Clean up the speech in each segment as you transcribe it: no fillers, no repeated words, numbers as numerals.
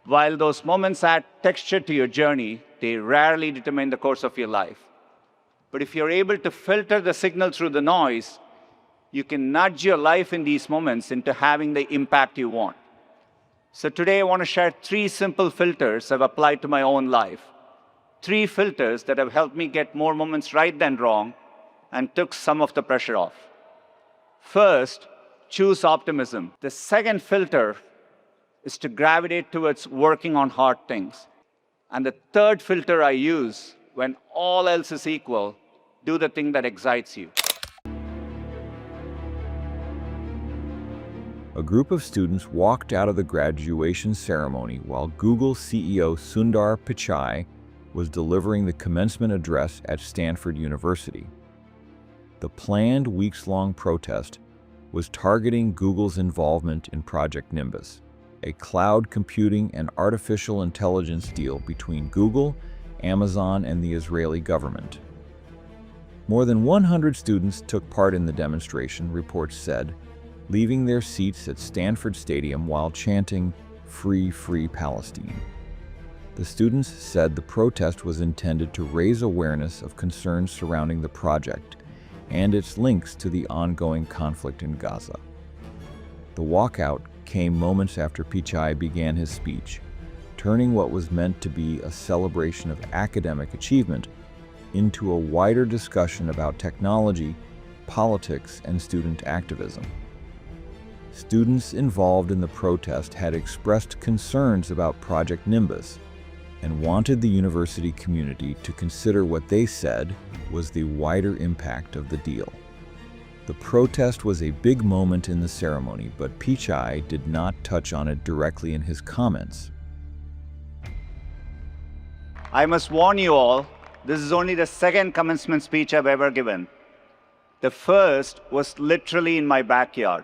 While those moments add texture to your journey, they rarely determine the course of your life. But if you're able to filter the signal through the noise, you can nudge your life in these moments into having the impact you want. So today I want to share 3 simple filters I've applied to my own life. 3 filters that have helped me get more moments right than wrong and took some of the pressure off. First, choose optimism. The second filter is to gravitate towards working on hard things. And the third filter I use, when all else is equal, do the thing that excites you. A group of students walked out of the graduation ceremony while Google CEO Sundar Pichai was delivering the commencement address at Stanford University. The planned weeks-long protest was targeting Google's involvement in Project Nimbus, a cloud computing and artificial intelligence deal between Google, Amazon, and the Israeli government. More than 100 students took part in the demonstration, reports said, leaving their seats at Stanford Stadium while chanting, "Free, Free Palestine." The students said the protest was intended to raise awareness of concerns surrounding the project and its links to the ongoing conflict in Gaza. The walkout came moments after Pichai began his speech, turning what was meant to be a celebration of academic achievement into a wider discussion about technology, politics, and student activism. Students involved in the protest had expressed concerns about Project Nimbus and wanted the university community to consider what they said was the wider impact of the deal. The protest was a big moment in the ceremony, but Pichai did not touch on it directly in his comments. I must warn you all, this is only the second commencement speech I've ever given. The first was literally in my backyard.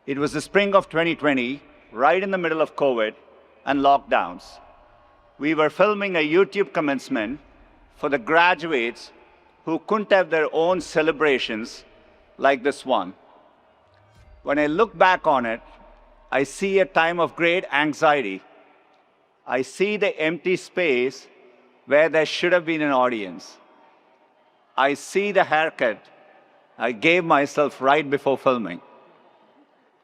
It was the spring of 2020, right in the middle of COVID and lockdowns. We were filming a YouTube commencement for the graduates who couldn't have their own celebrations like this one. When I look back on it, I see a time of great anxiety. I see the empty space where there should have been an audience. I see the haircut I gave myself right before filming.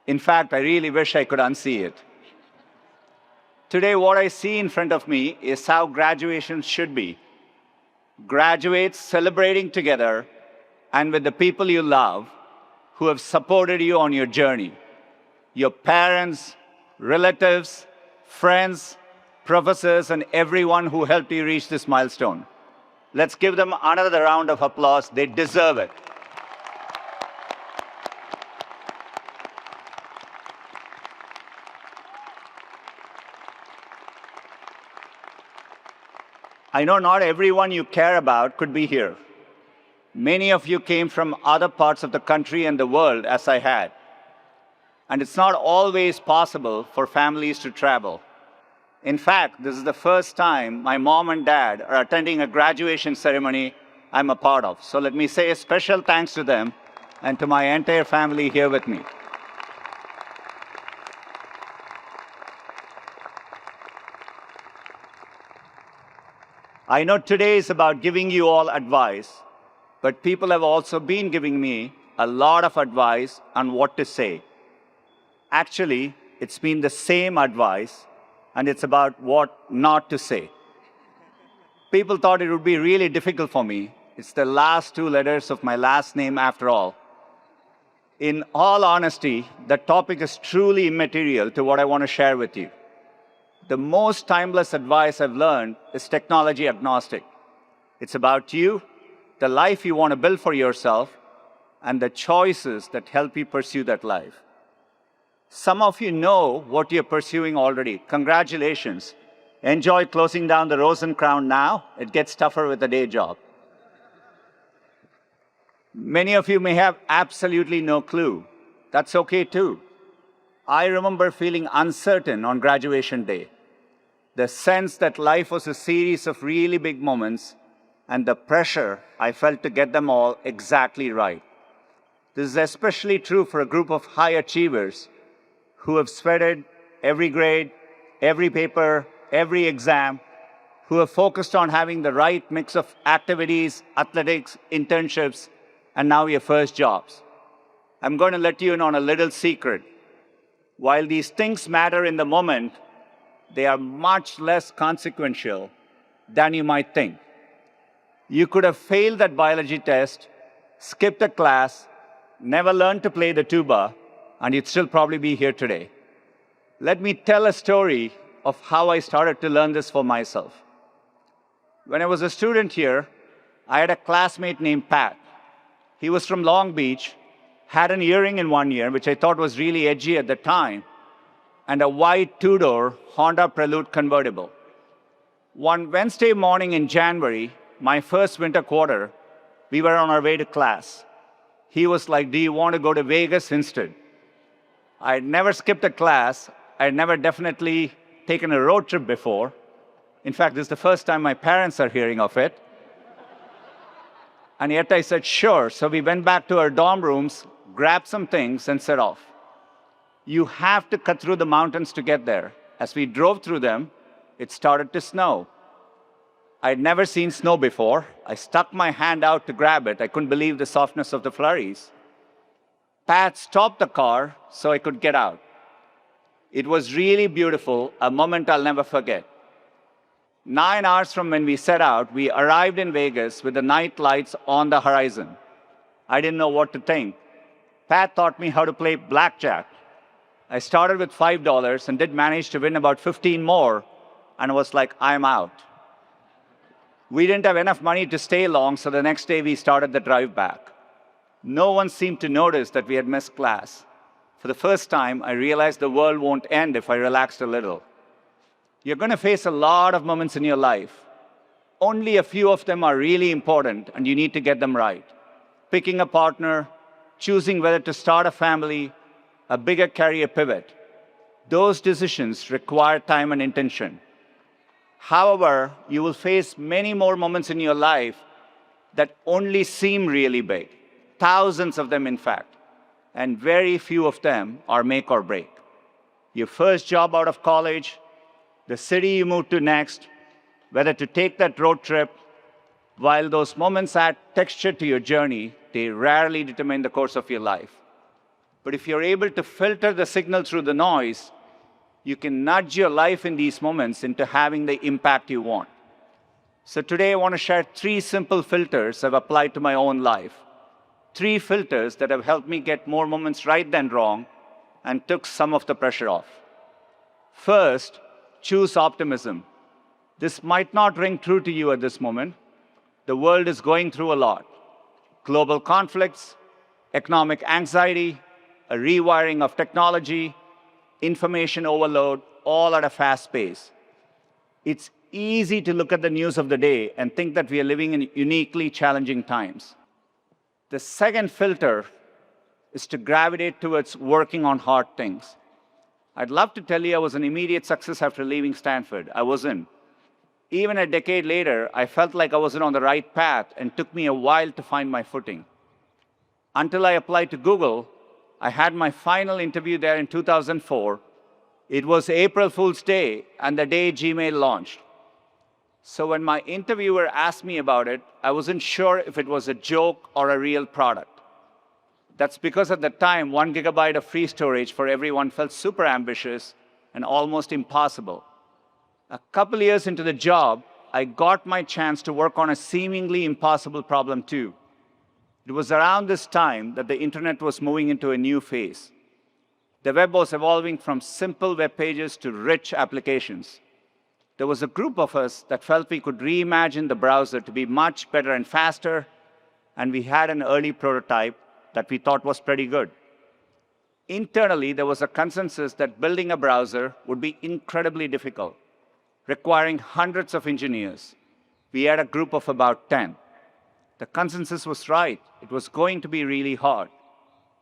In fact, I really wish I could unsee it. Today, what I see in front of me is how graduation should be. Graduates celebrating together and with the people you love who have supported you on your journey. Your parents, relatives, friends, professors, and everyone who helped you reach this milestone. Let's give them another round of applause. They deserve it. I know not everyone you care about could be here. Many of you came from other parts of the country and the world, as I had. And it's not always possible for families to travel. In fact, this is the first time my mom and dad are attending a graduation ceremony I'm a part of. So let me say a special thanks to them and to my entire family here with me. I know today is about giving you all advice, but people have also been giving me a lot of advice on what to say. Actually, it's been the same advice, and it's about what not to say. People thought it would be really difficult for me. It's the last 2 letters of my last name after all. In all honesty, the topic is truly immaterial to what I want to share with you. The most timeless advice I've learned is technology agnostic. It's about you, the life you want to build for yourself, and the choices that help you pursue that life. Some of you know what you're pursuing already. Congratulations. Enjoy closing down the Rose and Crown now. It gets tougher with a day job. Many of you may have absolutely no clue. That's okay too. I remember feeling uncertain on graduation day. The sense that life was a series of really big moments and the pressure I felt to get them all exactly right. This is especially true for a group of high achievers who have sweated every grade, every paper, every exam, who have focused on having the right mix of activities, athletics, internships, and now your first jobs. I'm going to let you in on a little secret. While these things matter in the moment, they are much less consequential than you might think. You could have failed that biology test, skipped a class, never learned to play the tuba, and you'd still probably be here today. Let me tell a story of how I started to learn this for myself. When I was a student here, I had a classmate named Pat. He was from Long Beach, had an earring in one ear, which I thought was really edgy at the time, and a white two-door Honda Prelude convertible. One Wednesday morning in January, my first winter quarter, we were on our way to class. He was like, "Do you want to go to Vegas instead?" I had never skipped a class. I had never definitely taken a road trip before. In fact, this is the first time my parents are hearing of it. And yet I said, sure. So we went back to our dorm rooms, grabbed some things, and set off. You have to cut through the mountains to get there. As we drove through them, it started to snow. I'd never seen snow before. I stuck my hand out to grab it. I couldn't believe the softness of the flurries. Pat stopped the car so I could get out. It was really beautiful, a moment I'll never forget. 9 hours from when we set out, we arrived in Vegas with the night lights on the horizon. I didn't know what to think. Pat taught me how to play blackjack. I started with $5 and did manage to win about 15 more, and was like, I'm out. We didn't have enough money to stay long, so the next day we started the drive back. No one seemed to notice that we had missed class. For the first time, I realized the world won't end if I relaxed a little. You're going to face a lot of moments in your life. Only a few of them are really important, and you need to get them right. Picking a partner, choosing whether to start a family, a bigger career pivot. Those decisions require time and intention. However, you will face many more moments in your life that only seem really big. Thousands of them, in fact. And very few of them are make or break. Your first job out of college, the city you move to next, whether to take that road trip. While those moments add texture to your journey, they rarely determine the course of your life. But if you're able to filter the signal through the noise, you can nudge your life in these moments into having the impact you want. So today I want to share 3 simple filters I've applied to my own life. 3 filters that have helped me get more moments right than wrong and took some of the pressure off. First, choose optimism. This might not ring true to you at this moment. The world is going through a lot. Global conflicts, economic anxiety, a rewiring of technology, information overload, all at a fast pace. It's easy to look at the news of the day and think that we are living in uniquely challenging times. The second filter is to gravitate towards working on hard things. I'd love to tell you I was an immediate success after leaving Stanford. I wasn't. Even a decade later, I felt like I wasn't on the right path and took me a while to find my footing. Until I applied to Google, I had my final interview there in 2004. It was April Fool's Day and the day Gmail launched. So when my interviewer asked me about it, I wasn't sure if it was a joke or a real product. That's because at the time, 1 gigabyte of free storage for everyone felt super ambitious and almost impossible. A couple years into the job, I got my chance to work on a seemingly impossible problem too. It was around this time that the internet was moving into a new phase. The web was evolving from simple web pages to rich applications. There was a group of us that felt we could reimagine the browser to be much better and faster, and we had an early prototype that we thought was pretty good. Internally, there was a consensus that building a browser would be incredibly difficult, requiring hundreds of engineers. We had a group of about 10. The consensus was right. It was going to be really hard.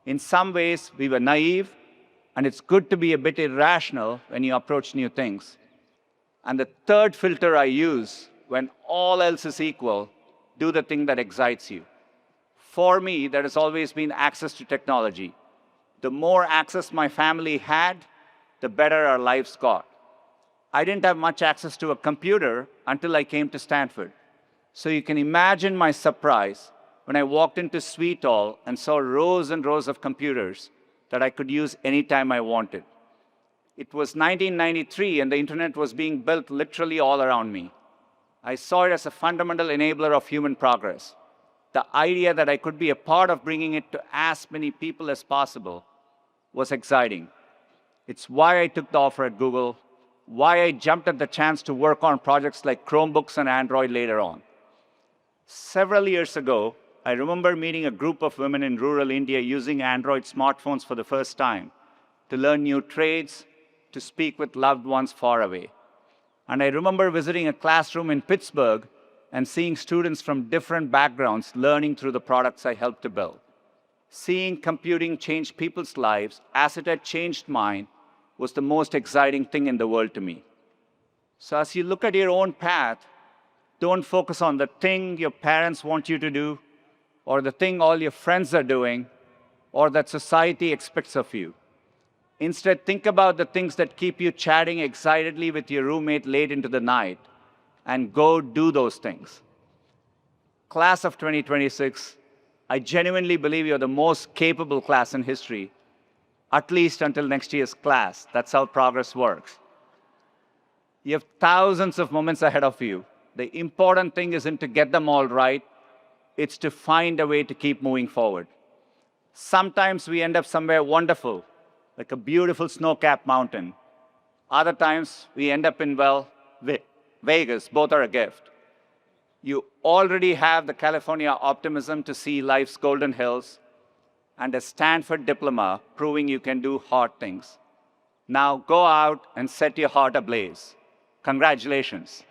In some ways, we were naive, and it's good to be a bit irrational when you approach new things. And the third filter I use, when all else is equal, do the thing that excites you. For me, there has always been access to technology. The more access my family had, the better our lives got. I didn't have much access to a computer until I came to Stanford. So you can imagine my surprise when I walked into Suite Hall and saw rows and rows of computers that I could use anytime I wanted. It was 1993, and the internet was being built literally all around me. I saw it as a fundamental enabler of human progress. The idea that I could be a part of bringing it to as many people as possible was exciting. It's why I took the offer at Google, why I jumped at the chance to work on projects like Chromebooks and Android later on. Several years ago, I remember meeting a group of women in rural India using Android smartphones for the first time to learn new trades, to speak with loved ones far away. And I remember visiting a classroom in Pittsburgh and seeing students from different backgrounds learning through the products I helped to build. Seeing computing change people's lives as it had changed mine was the most exciting thing in the world to me. So as you look at your own path, don't focus on the thing your parents want you to do, or the thing all your friends are doing, or that society expects of you. Instead, think about the things that keep you chatting excitedly with your roommate late into the night, and go do those things. Class of 2026, I genuinely believe you're the most capable class in history, at least until next year's class. That's how progress works. You have thousands of moments ahead of you. The important thing isn't to get them all right, it's to find a way to keep moving forward. Sometimes we end up somewhere wonderful, like a beautiful snow-capped mountain. Other times we end up in, well, Vegas. Both are a gift. You already have the California optimism to see life's golden hills and a Stanford diploma proving you can do hard things. Now go out and set your heart ablaze. Congratulations.